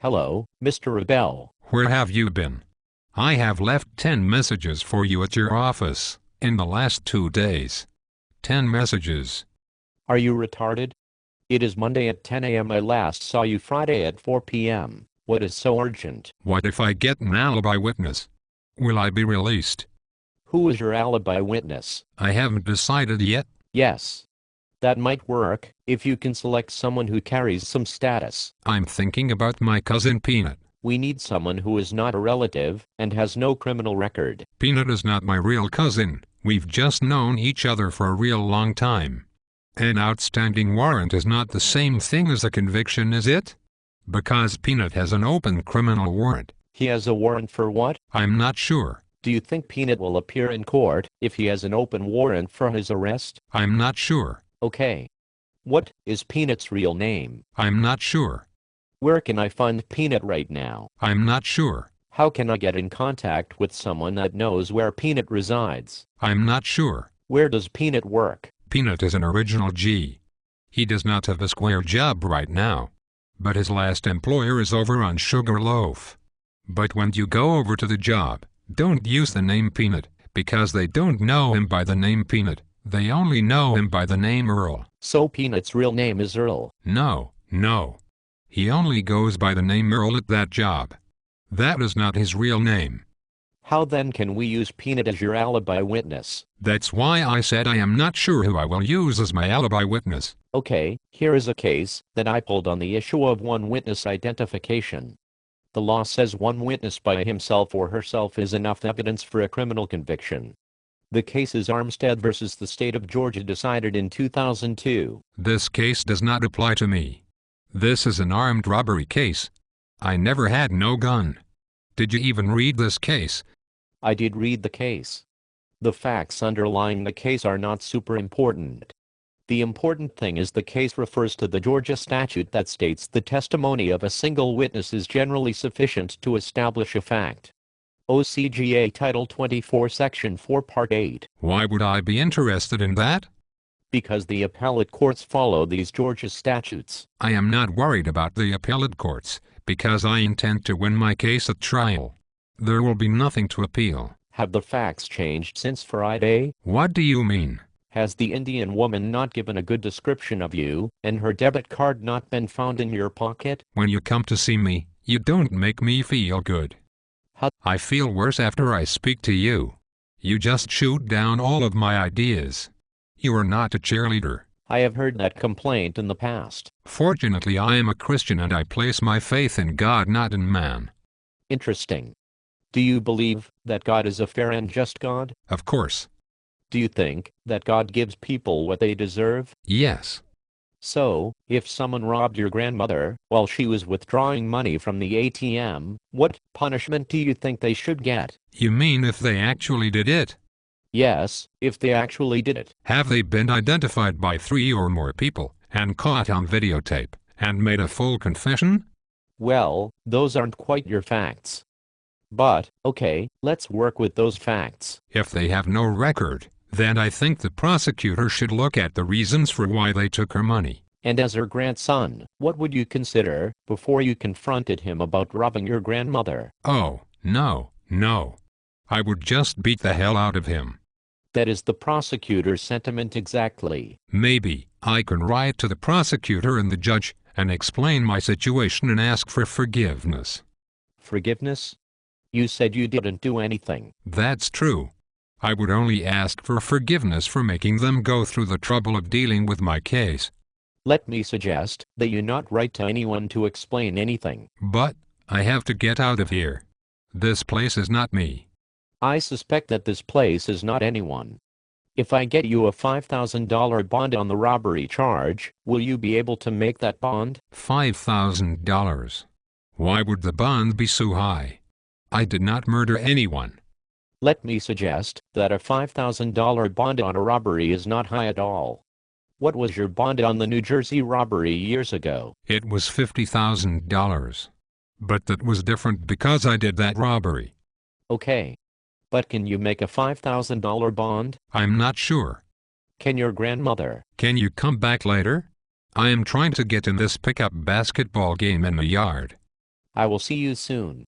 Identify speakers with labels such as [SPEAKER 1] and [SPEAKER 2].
[SPEAKER 1] Hello, Mr. Rebel.
[SPEAKER 2] Where have you been? I have left 10 messages for you at your office in the last 2 days. 10 messages.
[SPEAKER 1] Are you retarded? It is Monday at 10 a.m. I last saw you Friday at 4 p.m. What is so urgent?
[SPEAKER 2] What if I get an alibi witness? Will I be released?
[SPEAKER 1] Who is your alibi witness?
[SPEAKER 2] I haven't decided yet.
[SPEAKER 1] Yes. That might work, if you can select someone who carries some status.
[SPEAKER 2] I'm thinking about my cousin Peanut.
[SPEAKER 1] We need someone who is not a relative, and has no criminal record.
[SPEAKER 2] Peanut is not my real cousin. We've just known each other for a real long time. An outstanding warrant is not the same thing as a conviction, is it? Because Peanut has an open criminal warrant.
[SPEAKER 1] He has a warrant for what?
[SPEAKER 2] I'm not sure.
[SPEAKER 1] Do you think Peanut will appear in court if he has an open warrant for his arrest?
[SPEAKER 2] I'm not sure.
[SPEAKER 1] Okay. What is Peanut's real name?
[SPEAKER 2] I'm not sure.
[SPEAKER 1] Where can I find Peanut right now?
[SPEAKER 2] I'm not sure.
[SPEAKER 1] How can I get in contact with someone that knows where Peanut resides?
[SPEAKER 2] I'm not sure.
[SPEAKER 1] Where does Peanut work?
[SPEAKER 2] Peanut is an original G. He does not have a square job right now. But his last employer is over on Sugarloaf. But when you go over to the job, don't use the name Peanut, because they don't know him by the name Peanut. They only know him by the name Earl.
[SPEAKER 1] So Peanut's real name is Earl?
[SPEAKER 2] No. He only goes by the name Earl at that job. That is not his real name.
[SPEAKER 1] How then can we use Peanut as your alibi witness?
[SPEAKER 2] That's why I said I am not sure who I will use as my alibi witness.
[SPEAKER 1] Okay, here is a case that I pulled on the issue of one witness identification. The law says one witness by himself or herself is enough evidence for a criminal conviction. The case is Armstead versus the state of Georgia, decided in 2002.
[SPEAKER 2] This case does not apply to me. This is an armed robbery case. I never had no gun. Did you even read this case?
[SPEAKER 1] I did read the case. The facts underlying the case are not super important. The important thing is the case refers to the Georgia statute that states the testimony of a single witness is generally sufficient to establish a fact. OCGA Title 24 Section 4 Part 8.
[SPEAKER 2] Why would I be interested in that?
[SPEAKER 1] Because the appellate courts follow these Georgia statutes.
[SPEAKER 2] I am not worried about the appellate courts, because I intend to win my case at trial. There will be nothing to appeal.
[SPEAKER 1] Have the facts changed since Friday?
[SPEAKER 2] What do you mean?
[SPEAKER 1] Has the Indian woman not given a good description of you, and her debit card not been found in your pocket?
[SPEAKER 2] When you come to see me, you don't make me feel good. I feel worse after I speak to you. You just shoot down all of my ideas. You are not a cheerleader.
[SPEAKER 1] I have heard that complaint in the past.
[SPEAKER 2] Fortunately, I am a Christian and I place my faith in God, not in man.
[SPEAKER 1] Interesting. Do you believe that God is a fair and just God?
[SPEAKER 2] Of course.
[SPEAKER 1] Do you think that God gives people what they deserve?
[SPEAKER 2] Yes.
[SPEAKER 1] So, if someone robbed your grandmother while she was withdrawing money from the ATM, what punishment do you think they should get?
[SPEAKER 2] You mean if they actually did it?
[SPEAKER 1] Yes, if they actually did it.
[SPEAKER 2] Have they been identified by 3 or more people, and caught on videotape, and made a full confession?
[SPEAKER 1] Well, those aren't quite your facts. But, okay, let's work with those facts.
[SPEAKER 2] If they have no record, then I think the prosecutor should look at the reasons for why they took her money.
[SPEAKER 1] And as her grandson, what would you consider before you confronted him about robbing your grandmother?
[SPEAKER 2] Oh, no. I would just beat the hell out of him.
[SPEAKER 1] That is the prosecutor's sentiment exactly.
[SPEAKER 2] Maybe I can write to the prosecutor and the judge and explain my situation and ask for forgiveness.
[SPEAKER 1] Forgiveness? You said you didn't do anything.
[SPEAKER 2] That's true. I would only ask for forgiveness for making them go through the trouble of dealing with my case.
[SPEAKER 1] Let me suggest that you not write to anyone to explain anything.
[SPEAKER 2] But I have to get out of here. This place is not me.
[SPEAKER 1] I suspect that this place is not anyone. If I get you a $5,000 bond on the robbery charge, will you be able to make that bond?
[SPEAKER 2] $5,000. Why would the bond be so high? I did not murder anyone.
[SPEAKER 1] Let me suggest that a $5,000 bond on a robbery is not high at all. What was your bond on the New Jersey robbery years ago?
[SPEAKER 2] It was $50,000. But that was different because I did that robbery.
[SPEAKER 1] Okay. But can you make a $5,000 bond?
[SPEAKER 2] I'm not sure.
[SPEAKER 1] Can your grandmother?
[SPEAKER 2] Can you come back later? I am trying to get in this pickup basketball game in the yard.
[SPEAKER 1] I will see you soon.